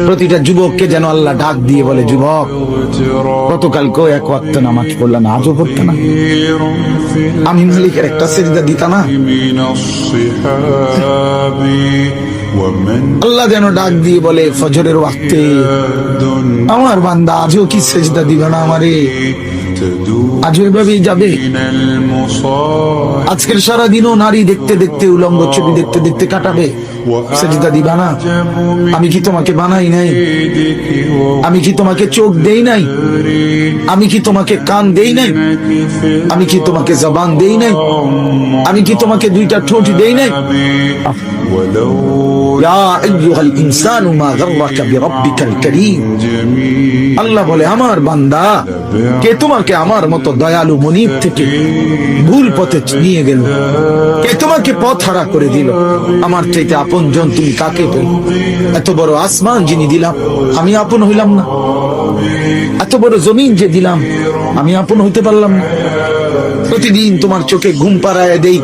প্রতিটা যুবককে যেন আল্লাহ ডাক দিয়ে বলে, যুবক গতকালকেও এক ওয়াক্ত নামাজ পড়লা না, আজও পড়তে না, আমি মালিকের একটা সেজদা দিতা না? আল্লাহ যেন ডাক দিয়ে বলে ফজরের ওয়াক্তে, আমার বান্দা আজও কি সেজদা দিবে না আমারে? আজও এভাবেই যাবে? আজকের সারাদিনও নারী দেখতে দেখতে, উলঙ্গ ছবি দেখতে দেখতে কাটাবে, সেজদা দিবা না? আমি কি তোমাকে বানাই নাই? আমি কি তোমাকে চোখ দেই নাই? আমি কি তোমাকে কান দেই নাই? আমি কি তোমাকে জবান দেই নাই? আমি কি তোমাকে দুইটা ঠোঁট দেই নাই? ইয়া আইয়ুহাল ইনসানু মা গাররাকা বিরাব্বিকাল কারীম। আল্লাহ বলে, আমার বান্দা, কে তোমাকে আমার মতো দয়ালু মনিব থেকে ভুল পথে নিয়ে গেল? কে তোমাকে পথ হারা করে দিল? আমার চাইতে আপনজন তুমি কাকে পেল? এত বড় আসমান যিনি দিলাম, আমি আপন হইলাম না? এত বড় জমিন যে দিলাম, আমি আপন হইতে পারলাম না? প্রতিদিন তোমার চোখে ঘুম পাড়ায় দেই,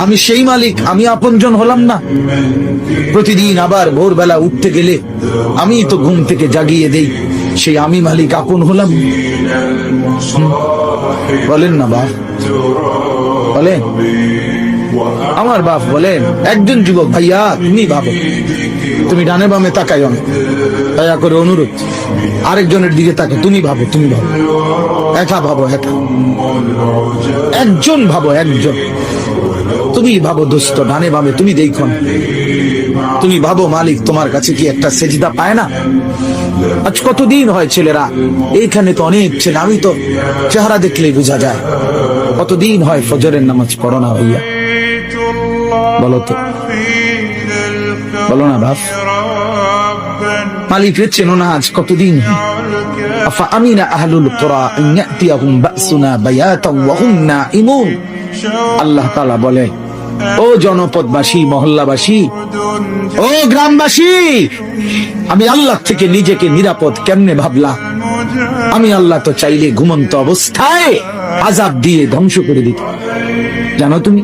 আমি সেই মালিক, আমি আপনজন হলাম না? প্রতিদিন আবার ভোরবেলা উঠতে গেলে আমি তো ঘুম থেকে জাগিয়ে দেই, সেই আমি মালিক আপন হলাম? বলেন না বাপ, বলেন। আমার বাপ বলেন, একজন যুবক, ভাইয়া তুমি ভাবো, তুমি ডানে বামে তাকাইও না, দয়া করে অনুরোধ, আরেকজনের দিকে তাকে, তুমি ভাবো, তুমি ভাবো, একা ভাবো, একা, একজন ভাবো, একজন। তুমি ভাবো দোস্ত, ডানে বামে তুমি দেখো না, তুমি ভাবো মালিক তোমার কাছে কি একটা সেজদা পায় না? আজ কতদিন হয় ছেলেরা, এইখানে তো অনেক ছেলে, আমি তো চেহারা দেখলেই বোঝা যায়, কতদিন হয় ফজরের নামাজ পড়ো না ভাইয়া? বলো তো, বলো না বাপ। মালিকের চেনো না আজ কতদিন? আফা আমিনা আহলুল কুরা আন ইয়াতিয়াহুম বাসুনা বায়াতাও ওয়া হুম নাঈমুন। আল্লাহ তাআলা বলে, ও জনপদবাসী, মহল্লাবাসী, ও গ্রামবাসী, আমি আল্লাহ থেকে নিজেকে নিরাপদ কেমনে ভাবলা? আমি আল্লাহ তো চাইলে ঘুমন্ত অবস্থায় আযাব দিয়ে ধ্বংস করে দিত, জানো তুমি?